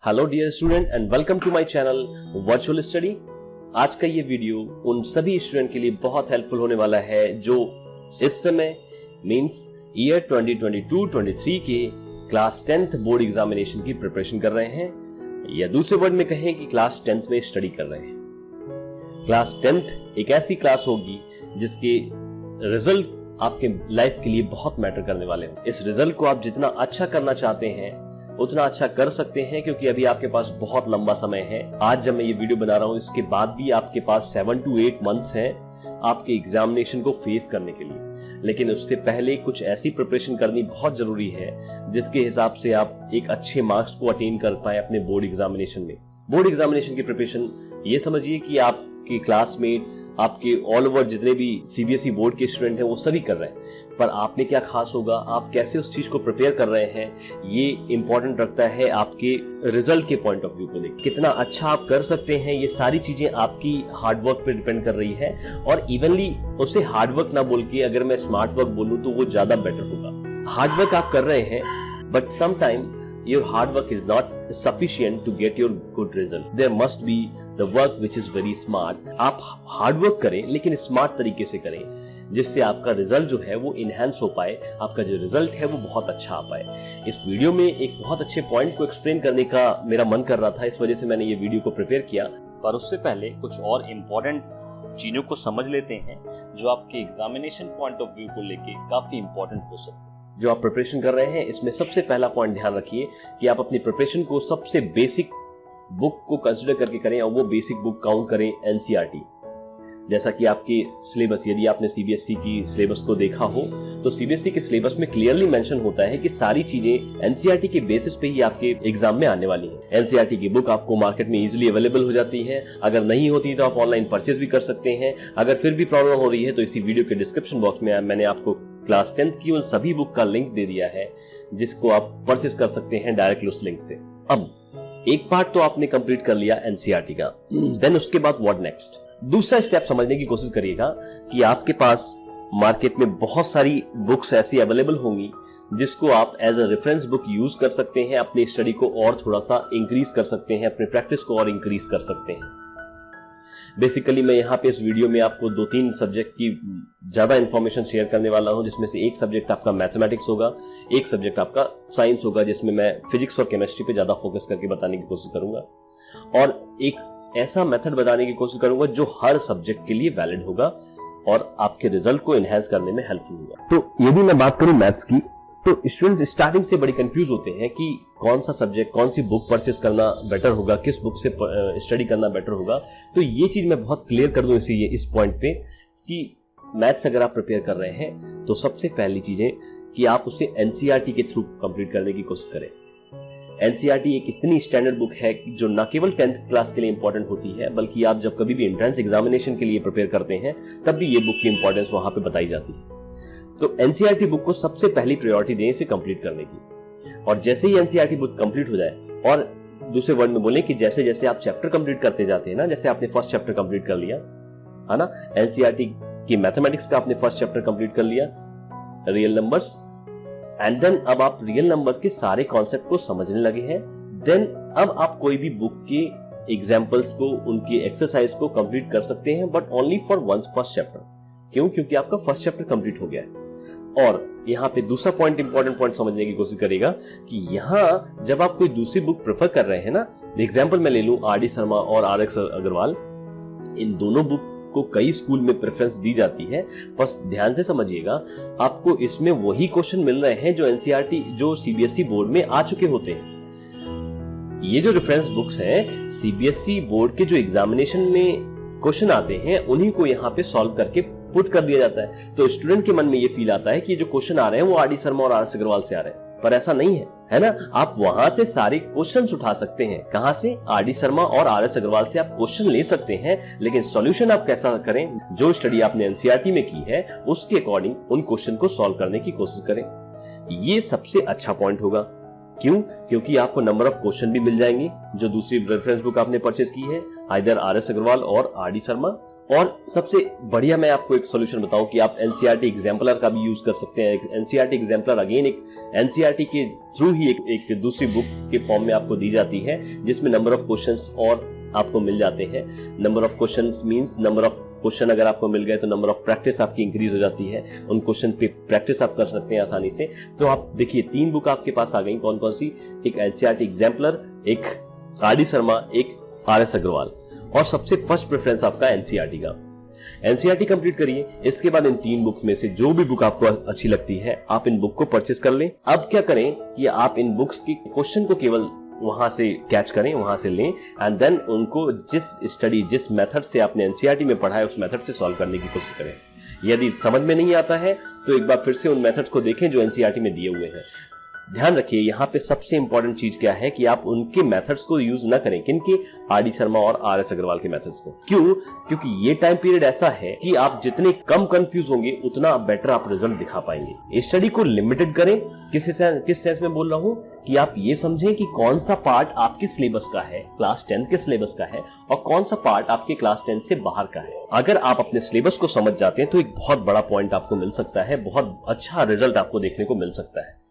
Hello dear student and welcome to my channel virtual study. आज का ये video उन सभी स्टूडेंट के लिए बहुत हेल्पफुल होने वाला है जो इस समय मींस ईयर 2022-23 के क्लास 10th बोर्ड एग्जामिनेशन की प्रिपरेशन कर रहे हैं, या दूसरे वर्ड में कहें कि क्लास 10th में स्टडी कर रहे हैं। क्लास 10th एक ऐसी क्लास होगी जिसके रिजल्ट आपके लाइफ के लिए बहुत मैटर करने वाले हैं। इस रिजल्ट को आप जितना अच्छा करना चाहते हैं उतना अच्छा कर सकते हैं, क्योंकि अभी आपके पास बहुत लंबा समय है। आज जब मैं ये वीडियो बना रहा हूं इसके बाद भी आपके पास 7 to 8 मंथ्स हैं आपके एग्जामिनेशन को फेस करने के लिए। लेकिन उससे पहले कुछ ऐसी प्रिपरेशन करनी बहुत जरूरी है जिसके हिसाब से आप एक अच्छे मार्क्स को अटेन कर पाए अपने बोर्ड एग्जामिनेशन में। बोर्ड एग्जामिनेशन की प्रिपरेशन ये समझिए कि आपके क्लासमेट, आपके ऑल ओवर जितने भी सीबीएसई बोर्ड के स्टूडेंट हैं वो सभी कर रहे हैं, पर आप में क्या खास होगा, आप कैसे उस चीज को प्रिपेयर कर रहे हैं, ये इंपॉर्टेंट रखता है आपके रिजल्ट के पॉइंट ऑफ व्यू को लेकर। कितना अच्छा आप कर सकते हैं ये सारी चीजें आपकी हार्डवर्क पे डिपेंड कर रही है, और इवनली उसे हार्डवर्क ना बोल के अगर मैं स्मार्ट वर्क बोलूं तो वो ज्यादा बेटर होगा। हार्डवर्क आप कर रहे हैं but sometime your hard work is not sufficient to get your good result. There must be the work which is very smart. आप हार्डवर्क करें लेकिन स्मार्ट तरीके से करें जिससे आपका रिजल्ट जो है वो इनहेंस हो पाए, आपका जो रिजल्ट है वो बहुत अच्छा आ पाए। इस वीडियो में एक बहुत अच्छे पॉइंट को एक्सप्लेन करने का मेरा मन कर रहा था, इस वजह से मैंने ये वीडियो को प्रिपेयर किया। पर उससे पहले कुछ और इम्पोर्टेंट चीजों को समझ लेते हैं जो आपके एग्जामिनेशन पॉइंट ऑफ व्यू को लेके काफी इंपॉर्टेंट हो सकते हैं। जो आप प्रिपरेशन कर रहे हैं इसमें सबसे पहला पॉइंट ध्यान रखिए कि आप अपनी प्रिपरेशन को सबसे बेसिक बुक को कंसिडर करके करें, और वो बेसिक बुक काउंट करें एनसीईआरटी। जैसा कि आपकी सिलेबस, यदि आपने सीबीएसई की सिलेबस को देखा हो तो सीबीएसई के सिलेबस में क्लियरली मेंशन होता है कि सारी चीजें एनसीईआरटी के बेसिस पे ही आपके एग्जाम में आने वाली हैं। एनसीईआरटी की बुक आपको मार्केट में इजीली अवेलेबल हो जाती है, अगर नहीं होती तो आप ऑनलाइन परचेज भी कर सकते हैं। अगर फिर भी प्रॉब्लम हो रही है तो इसी वीडियो के डिस्क्रिप्शन बॉक्स में मैंने आपको क्लास 10th की उन सभी बुक का लिंक दे दिया है जिसको आप परचेज कर सकते हैं डायरेक्टली उस लिंक से। अब एक पार्ट तो आपने कंप्लीट कर लिया एनसीईआरटी का, देन उसके बाद व्हाट नेक्स्ट। दूसरा स्टेप समझने की कोशिश करिएगा कि आपके पास मार्केट में बहुत सारी बुक्स ऐसी अवेलेबल होंगी जिसको आप as a reference book use कर सकते हैं, अपनी स्टडी को और थोड़ा सा इंक्रीज कर सकते हैं, अपने प्रैक्टिस को और इंक्रीज कर सकते हैं। बेसिकली मैं यहाँ पे इस वीडियो में आपको 2-3 सब्जेक्ट की ज्यादा इंफॉर्मेशन शेयर करने वाला हूँ, जिसमें से एक सब्जेक्ट आपका मैथमेटिक्स होगा, एक सब्जेक्ट आपका साइंस होगा, जिसमें मैं फिजिक्स और केमिस्ट्री पे ज्यादा फोकस करके बताने की कोशिश करूंगा, और एक ऐसा मेथड बताने की कोशिश करूंगा जो हर सब्जेक्ट के लिए वैलिड होगा और आपके रिजल्ट को एनहांस करने में हेल्पफुल होगा। तो यदि मैं बात करूं मैथ्स की, तो स्टूडेंट स्टार्टिंग से बड़ी कंफ्यूज होते हैं कि कौन सा सब्जेक्ट, कौन सी बुक परचेस करना बेटर होगा, किस बुक से स्टडी करना बेटर होगा। तो ये चीज मैं बहुत क्लियर कर दूं इस पॉइंट पे कि मैथ्स अगर आप प्रिपेयर कर रहे हैं तो सबसे पहली चीज है कि आप उसे एनसीईआरटी के थ्रू कंप्लीट करने की कोशिश करें। एनसीईआरटी एक इतनी स्टैंडर्ड बुक है जो न केवल 10th क्लास के लिए इंपॉर्टेंट होती है, बल्कि आप जब कभी भी एंट्रेंस एग्जामिनेशन के लिए प्रिपेयर करते हैं तब भी ये बुक की इंपॉर्टेंस वहां पे बताई जाती है। तो एनसीईआरटी बुक को सबसे पहली प्रायोरिटी दें इसे कंप्लीट करने की, और जैसे ही एनसीईआरटी बुक कंप्लीट हो जाए, और दूसरे वर्ड में बोले कि जैसे जैसे आप चैप्टर कंप्लीट करते जाते हैं ना, जैसे आपने फर्स्ट चैप्टर कंप्लीट कर लिया है ना, एनसीईआरटी की मैथमेटिक्स का आपने फर्स्ट चैप्टर कंप्लीट कर लिया, रियल नंबर्स, एंड देन अब आप रियल नंबर के सारे कॉन्सेप्ट को समझने लगे हैं। देन अब आप कोई भी बुक के एग्जांपल्स को, उनके एक्सरसाइज को कंप्लीट कर सकते हैं, but only for once first chapter. क्यों? क्योंकि आपका फर्स्ट चैप्टर कंप्लीट हो गया है। और यहाँ पे दूसरा पॉइंट, इंपॉर्टेंट पॉइंट समझने की कोशिश करेगा कि यहाँ जब आप कोई दूसरी बुक प्रेफर कर रहे हैं ना, एग्जाम्पल मैं ले लूं आर.डी. शर्मा और आर.एक्स. अग्रवाल, इन दोनों बुक को कई स्कूल में प्रेफरेंस दी जाती है। बस ध्यान से समझिएगा, आपको इसमें वही क्वेश्चन मिल रहे हैं जो एनसीईआरटी, जो सीबीएसई बोर्ड में आ चुके होते हैं। ये जो रेफरेंस बुक्स हैं, सीबीएसई बोर्ड के जो एग्जामिनेशन में क्वेश्चन आते हैं उन्हीं को यहाँ पे सॉल्व करके पुट कर दिया जाता है। तो स्टूडेंट के मन में ये फील आता है कि जो क्वेश्चन आ रहे हैं वो आर.डी. शर्मा और आर.एस. अग्रवाल से आ रहे हैं, पर ऐसा नहीं है ना। आप वहां से सारे क्वेश्चंस उठा सकते हैं। कहां से? आर.डी. शर्मा और आर.एस. अग्रवाल से आप क्वेश्चन ले सकते हैं, लेकिन सॉल्यूशन आप कैसा करें, जो स्टडी आपने एनसीईआरटी में की है उसके अकॉर्डिंग उन क्वेश्चन को सॉल्व करने की कोशिश करें। ये सबसे अच्छा पॉइंट होगा। क्यों? क्योंकि आपको नंबर ऑफ क्वेश्चन भी मिल जाएंगे जो दूसरी रेफरेंस बुक आपने परचेज की है, आइदर आर.एस. अग्रवाल और आर.डी. शर्मा, और सबसे बढ़िया मैं आपको एक सॉल्यूशन बताऊं कि आप एनसीईआरटी एग्जाम्पलर का भी यूज कर सकते हैं। एनसीईआरटी एग्जाम्पलर अगेन एक एनसीईआरटी के थ्रू ही एक दूसरी बुक के फॉर्म में आपको दी जाती है, जिसमें नंबर ऑफ क्वेश्चंस और आपको मिल जाते हैं। Number of questions means number of question अगर आपको मिल गए तो नंबर ऑफ प्रैक्टिस आपकी इंक्रीज हो जाती है, उन क्वेश्चन पे प्रैक्टिस आप कर सकते हैं आसानी से। तो आप देखिए 3 बुक आपके पास आ गई, कौन कौन सी, एक एनसीईआरटी एग्जाम्पलर, एक आर.डी. शर्मा, एक आर.एस. अग्रवाल, और सबसे फर्स्ट प्रेफरेंस आपका एनसीईआरटी का। एनसीईआरटी कंप्लीट करिए, इसके बाद इन 3 बुक्स में से जो भी बुक आपको अच्छी लगती है आप इन बुक को परचेस कर लें। अब क्या करें कि आप इन बुक्स के क्वेश्चन को केवल वहां से कैच करें, वहां से लें, एंड देन उनको जिस मेथड से आपने एनसीईआरटी में पढ़ा है उस मेथड से सॉल्व करने की कोशिश करें। यदि समझ में नहीं आता है तो एक बार फिर से उन मेथड्स को देखें जो एनसीईआरटी में दिए हुए हैं। ध्यान रखिए यहाँ पे सबसे इंपॉर्टेंट चीज क्या है कि आप उनके मेथड्स को यूज ना करें, किनके, आर.डी. शर्मा और आर.एस. अग्रवाल के मेथड्स को। क्यों? क्योंकि ये टाइम पीरियड ऐसा है कि आप जितने कम कंफ्यूज होंगे उतना बेटर आप रिजल्ट दिखा पाएंगे। इस स्टडी को लिमिटेड करें। किस सेंस में बोल रहा हूं कि आप ये समझें कि कौन सा पार्ट आपके सिलेबस का है, क्लास 10 के सिलेबस का है, और कौन सा पार्ट आपके क्लास 10 से बाहर का है। अगर आप अपने सिलेबस को समझ जाते हैं तो एक बहुत बड़ा पॉइंट आपको मिल सकता है, बहुत अच्छा रिजल्ट आपको देखने को मिल सकता है।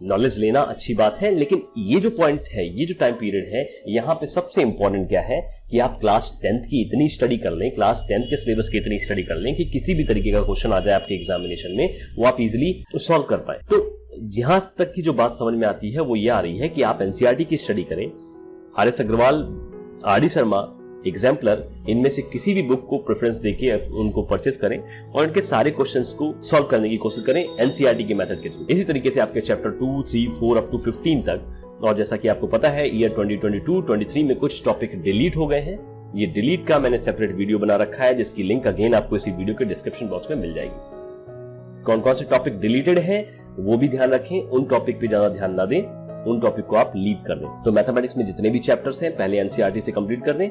नॉलेज लेना अच्छी बात है, लेकिन ये जो पॉइंट है, ये जो टाइम पीरियड है, यहाँ पे सबसे इंपॉर्टेंट क्या है कि आप क्लास 10th की इतनी स्टडी कर लें, क्लास 10th के सिलेबस की इतनी स्टडी कर लें कि किसी भी तरीके का क्वेश्चन आ जाए आपके एग्जामिनेशन में वो आप इजीली सॉल्व कर पाए। तो यहां तक की जो बात समझ में आती है वो ये आ रही है कि आप एनसीईआरटी की स्टडी करें, R S. Agarwal, R D. Sharma, exemplar, इनमें से किसी भी बुक को प्रेफरेंस देके उनको परचेस करें और इनके सारे क्वेश्चंस को सॉल्व करने की कोशिश करें एनसीईआरटी के मेथड के थ्रू। इसी तरीके से आपके चैप्टर 2, 3, 4 अप टू 15 तक। और जैसा कि आपको पता है ईयर 2022-23 में कुछ टॉपिक डिलीट हो गए हैं। ये डिलीट का मैंने सेपरेट वीडियो बना रखा है, जिसकी लिंक अगेन आपको इसी वीडियो के डिस्क्रिप्शन बॉक्स में मिल जाएगी। कौन कौन से टॉपिक डिलीटेड है वो भी ध्यान रखें, उन टॉपिक पे ज्यादा ध्यान ना दें, उन टॉपिक को आप लीव कर दें। तो मैथमेटिक्स में जितने भी चैप्टर्स हैं पहले एनसीईआरटी से कंप्लीट कर दें,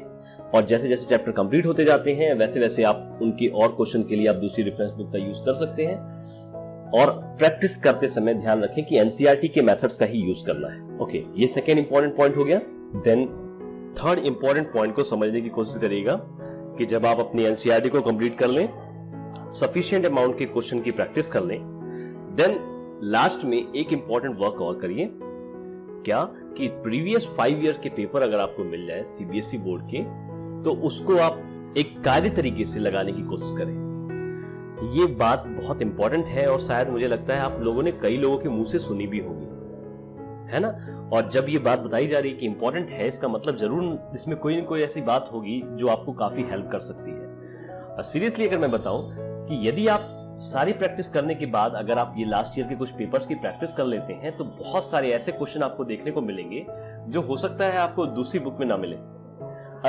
और जैसे जैसे चैप्टर कंप्लीट होते जाते हैं वैसे वैसे आप उनकी और क्वेश्चन के लिए आप दूसरी रेफरेंस बुक का यूज कर सकते हैं। और प्रैक्टिस करते समय ध्यान रखें कि एनसीईआरटी के मेथड्स का ही यूज करना है। ओके, ये सेकेंड इंपॉर्टेंट पॉइंट हो गया। देन थर्ड इंपॉर्टेंट पॉइंट को समझने की कोशिश करिएगा कि जब आप अपनी एनसीईआरटी को कंप्लीट कर लें, सफिशिएंट अमाउंट के क्वेश्चन की प्रैक्टिस कर लें, देन लास्ट में एक इंपॉर्टेंट वर्क और करिए। क्या कि प्रीवियस 5 ईयर के पेपर अगर आपको मिल जाए सीबीएसई बोर्ड के, तो उसको आप एक कार्य तरीके से लगाने की कोशिश करें। ये बात बहुत इंपॉर्टेंट है और शायद मुझे लगता है आप लोगों ने कई लोगों के मुंह से सुनी भी होगी, है ना। और जब ये बात बताई जा रही है कि इंपॉर्टेंट है, इसका मतलब जरूर इसमें कोई न कोई ऐसी बात होगी जो आपको काफी हेल्प कर सकती है। सीरियसली अगर मैं बताऊं कि यदि आप सारी प्रैक्टिस करने के बाद अगर आप ये लास्ट ईयर के कुछ पेपर्स की प्रैक्टिस कर लेते हैं तो बहुत सारे ऐसे क्वेश्चन आपको देखने को मिलेंगे जो हो सकता है आपको दूसरी बुक में ना मिले।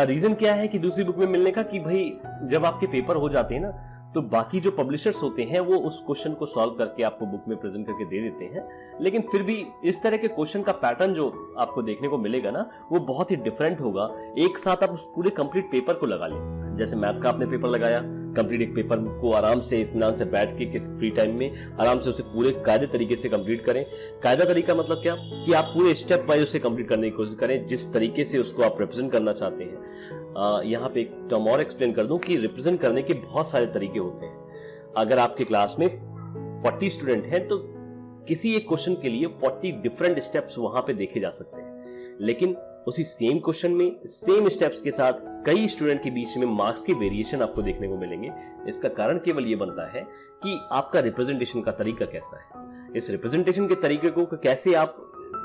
रीजन क्या है कि दूसरी बुक में मिलने का, कि भाई जब आपके पेपर हो जाते हैं ना तो बाकी जो पब्लिशर्स होते हैं वो उस क्वेश्चन को सॉल्व करके आपको बुक में प्रेजेंट करके दे देते हैं, लेकिन फिर भी इस तरह के क्वेश्चन का पैटर्न जो आपको देखने को मिलेगा ना वो बहुत ही डिफरेंट होगा। एक साथ आप उस पूरे कंप्लीट पेपर को लगा लें। जैसे मैथ्स का आपने पेपर लगाया, कंप्लीट एक पेपर को आराम से इत्मीनान से बैठ के किस फ्री टाइम में आराम से उसे पूरे कायदे तरीके से कंप्लीट करें। कायदा तरीका मतलब क्या कि आप पूरे स्टेप वाइज उसे कंप्लीट करने की कोशिश करें जिस तरीके से उसको आप रिप्रेजेंट करना चाहते हैं। यहाँ पे एक टर्म और एक्सप्लेन कर दूं कि रिप्रेजेंट करने के बहुत सारे तरीके होते हैं। अगर आपके क्लास में 40 स्टूडेंट हैं तो किसी एक क्वेश्चन के लिए 40 डिफरेंट स्टेप्स वहां पे देखे जा सकते हैं, लेकिन उसी सेम क्वेश्चन में सेम स्टेप्स के साथ कई स्टूडेंट के बीच में मार्क्स के वेरिएशन आपको देखने को मिलेंगे। इसका कारण केवल ये बनता है कि आपका रिप्रेजेंटेशन का तरीका कैसा है। इस रिप्रेजेंटेशन के तरीके को कैसे आप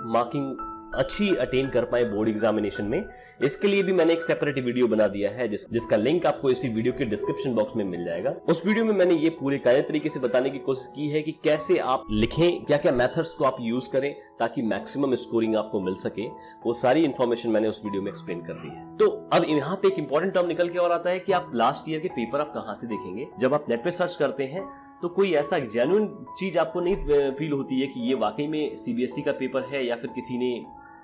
मार्किंग अच्छी अटेन कर पाए बोर्ड एग्जामिनेशन में, इसके लिए भी मैंने एक सेपरेट वीडियो बना दिया है जिसका लिंक आपको इसी वीडियो के डिस्क्रिप्शन बॉक्स में मिल जाएगा। उस वीडियो में मैंने ये पूरे कायदे तरीके से बताने की कोशिश की है कि कैसे आप लिखें, क्या क्या मेथड्स को आप यूज करें ताकि मैक्सिमम स्कोरिंग आपको मिल सके। वो सारी इंफॉर्मेशन मैंने उस वीडियो में एक्सप्लेन कर दी है। तो अब यहाँ पे एक इंपॉर्टेंट टर्म निकल के और आता है कि आप लास्ट ईयर के पेपर आप कहाँ से देखेंगे। जब आप नेट पे सर्च करते हैं तो कोई ऐसा जेन्युइन चीज आपको नहीं फील होती है कि ये वाकई में सीबीएसई का पेपर है या फिर किसी ने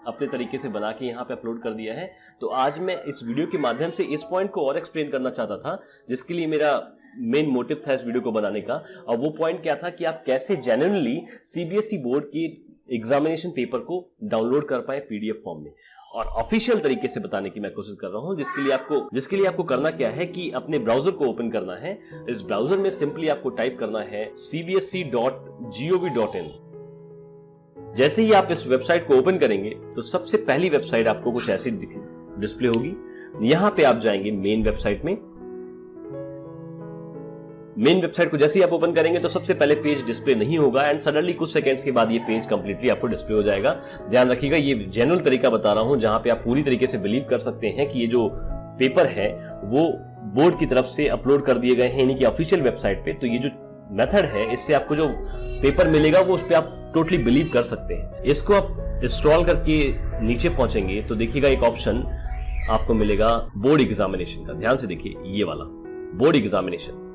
अपने तरीके से बना के यहाँ पे अपलोड कर दिया है। तो आज मैं इस वीडियो के माध्यम से इस पॉइंट को और एक्सप्लेन करना चाहता था, जिसके लिए मेरा मेन मोटिव था इस वीडियो को बनाने का। और वो पॉइंट क्या था कि आप कैसे जेन्युइनली सीबीएसई बोर्ड की एग्जामिनेशन पेपर को डाउनलोड कर पाए पीडीएफ फॉर्म में। और ऑफिशियल तरीके से बताने की मैं कोशिश कर रहा हूं, जिसके लिए आपको करना क्या है कि अपने ब्राउजर को ओपन करना है। इस ब्राउजर में सिंपली आपको टाइप करना है cbsc.gov.in। जैसे ही आप इस वेबसाइट को ओपन करेंगे तो सबसे पहली वेबसाइट आपको कुछ ऐसी डिस्प्ले होगी। यहां पे आप जाएंगे मेन वेबसाइट में। मेन वेबसाइट को जैसे ही आप ओपन करेंगे तो सबसे पहले पेज डिस्प्ले नहीं होगा एंड सडनली कुछ सेकंड्स के बाद ये पेज कंप्लीटली आपको डिस्प्ले हो जाएगा। ध्यान रखिएगा, ये जेन्युइन तरीका बता रहा हूं जहां पे आप पूरी तरीके से बिलीव कर सकते हैं कि ये जो पेपर है वो बोर्ड की तरफ से अपलोड कर दिए गए हैं, यानी कि ऑफिशियल वेबसाइट पे। तो ये जो मेथड है, इससे आपको जो पेपर मिलेगा वो उस पर आप टोटली बिलीव कर सकते हैं। इसको आप स्क्रॉल करके नीचे पहुंचेंगे तो देखिएगा एक ऑप्शन आपको मिलेगा बोर्ड एग्जामिनेशन का। ध्यान से देखिए, ये वाला बोर्ड एग्जामिनेशन।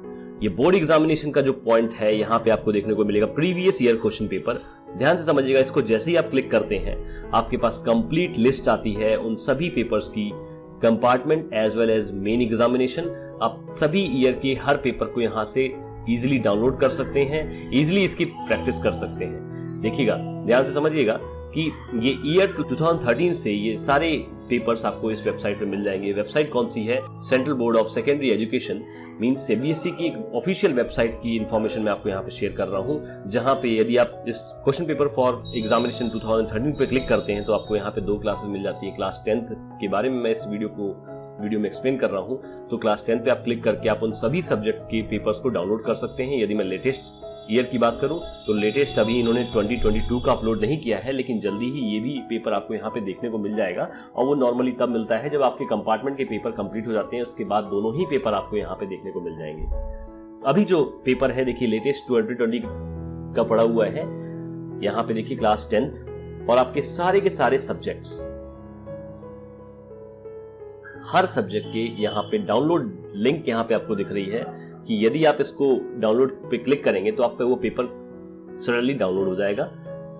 ये बोर्ड एग्जामिनेशन का जो पॉइंट है यहाँ पे आपको देखने को मिलेगा प्रीवियस ईयर क्वेश्चन पेपर। ध्यान से समझिएगा, इसको जैसे ही आप क्लिक करते हैं आपके पास कंप्लीट लिस्ट आती है उन सभी पेपर्स की, compartment as well as main examination. आप सभी ईयर के हर पेपर को यहाँ से इजीली डाउनलोड कर सकते हैं, इजीली इसकी प्रैक्टिस कर सकते हैं। देखिएगा, ध्यान से समझिएगा कि ये ईयर 2013 से ये सारे पेपर्स आपको इस वेबसाइट पे मिल जाएंगे। वेबसाइट कौन सी है? Central board of secondary education means CBSE की एक ऑफिशियल वेबसाइट की इंफॉर्मेशन मैं आपको यहाँ पे शेयर कर रहा हूँ, जहाँ पे यदि आप इस क्वेश्चन पेपर फॉर एग्जामिनेशन 2013 पे क्लिक करते हैं तो आपको यहाँ पे 2 क्लासेस मिल जाती है। क्लास 10th के बारे में मैं इस वीडियो में एक्सप्लेन कर रहा हूँ। तो क्लास 10 पे आप क्लिक करके आप उन सभी सब्जेक्ट के पेपर्स को डाउनलोड कर सकते हैं। यदि मैं लेटेस्ट ईयर की बात करूं तो लेटेस्ट अभी इन्होंने 2022 का अपलोड नहीं किया है, लेकिन जल्दी ही ये भी पेपर आपको यहाँ पे देखने को मिल जाएगा। और वो नॉर्मली तब मिलता है जब आपके कंपार्टमेंट के पेपर कंप्लीट हो जाते हैं, उसके बाद दोनों ही पेपर आपको यहाँ पे देखने को मिल जाएंगे। अभी जो पेपर है देखिए लेटेस्ट 2020 का पड़ा हुआ है, यहाँ पे देखिए क्लास 10th और आपके सारे के सारे सब्जेक्ट्स, हर सब्जेक्ट के यहाँ पे डाउनलोड लिंक यहाँ पे आपको दिख रही है कि यदि आप इसको डाउनलोड पे क्लिक करेंगे तो आप पे वो पेपर सडनली डाउनलोड हो जाएगा।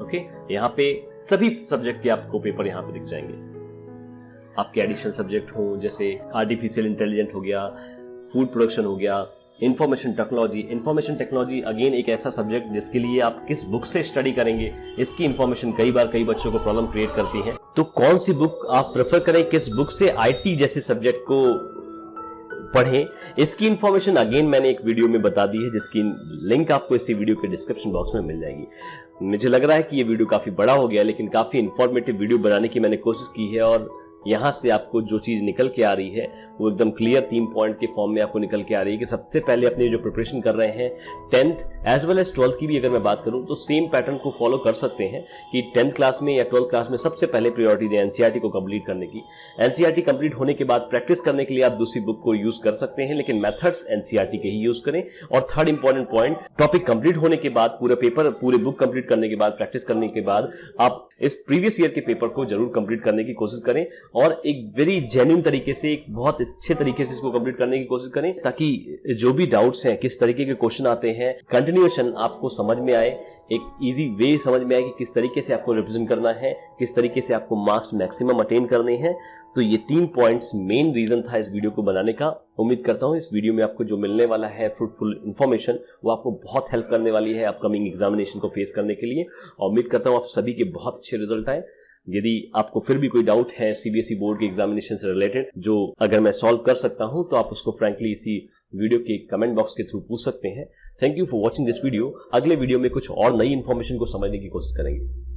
ओके, यहाँ पे सभी सब्जेक्ट के आपको पेपर यहाँ पे दिख जाएंगे। आपके एडिशनल सब्जेक्ट हो जैसे आर्टिफिशियल इंटेलिजेंस हो गया, फूड प्रोडक्शन हो गया, इंफॉर्मेशन टेक्नोलॉजी अगेन एक ऐसा सब्जेक्ट जिसके लिए आप किस बुक से स्टडी करेंगे, इसकी इंफॉर्मेशन कई बच्चों को प्रॉब्लम क्रिएट करती है। तो कौन सी बुक आप प्रेफर करें, किस बुक से आईटी जैसे सब्जेक्ट को पढ़ें, इसकी इंफॉर्मेशन अगेन मैंने एक वीडियो में बता दी है, जिसकी लिंक आपको इसी वीडियो के डिस्क्रिप्शन बॉक्स में मिल जाएगी। मुझे लग रहा है कि ये वीडियो काफी बड़ा हो गया, लेकिन काफी इंफॉर्मेटिव वीडियो बनाने की मैंने कोशिश की है और यहाँ से आपको जो चीज निकल के आ रही है वो एकदम क्लियर 3 पॉइंट के फॉर्म में आपको निकल के आ रही है कि सबसे पहले अपनी जो प्रिपरेशन कर रहे हैं 10th as well as 12th की भी अगर मैं बात करूं तो सेम पैटर्न को फॉलो कर सकते हैं कि 10th क्लास में या 12th क्लास में सबसे पहले प्रायोरिटी दें एनसीईआरटी को कंप्लीट करने की। एनसीईआरटी कंप्लीट होने के बाद प्रैक्टिस करने के लिए आप दूसरी बुक को यूज कर सकते हैं, लेकिन मेथड्स एनसीईआरटी के ही यूज करें। और third important point, topic complete होने के बाद, पूरे बुक कंप्लीट करने के बाद, प्रैक्टिस करने के बाद आप इस प्रीवियस ईयर के पेपर को जरूर कंप्लीट करने की कोशिश करें और एक वेरी जेन्युइन तरीके से, एक बहुत अच्छे तरीके से इसको कंप्लीट करने की कोशिश करें, ताकि जो भी डाउट्स हैं, किस तरीके के क्वेश्चन आते हैं, कंटिन्यूएशन आपको समझ में आए, एक इजी वे समझ में आए कि किस तरीके से आपको रिप्रेजेंट करना है, किस तरीके से आपको मार्क्स मैक्सिमम अटेन करने हैं। तो ये 3 पॉइंट्स मेन रीजन था इस वीडियो को बनाने का। उम्मीद करता हूं इस वीडियो में आपको जो मिलने वाला है फ्रूटफुल इन्फॉर्मेशन वो आपको बहुत हेल्प करने वाली है अपकमिंग एग्जामिनेशन को फेस करने के लिए। और उम्मीद करता हूं आप सभी के बहुत अच्छे रिजल्ट आए। यदि आपको फिर भी कोई डाउट है सीबीएसई बोर्ड के एग्जामिनेशन से रिलेटेड, जो अगर मैं सॉल्व कर सकता हूं, तो आप उसको फ्रैंकली इसी वीडियो के कमेंट बॉक्स के थ्रू पूछ सकते हैं। Thank you for watching this video. अगले वीडियो में कुछ और नई इंफॉर्मेशन को समझने की कोशिश करेंगे।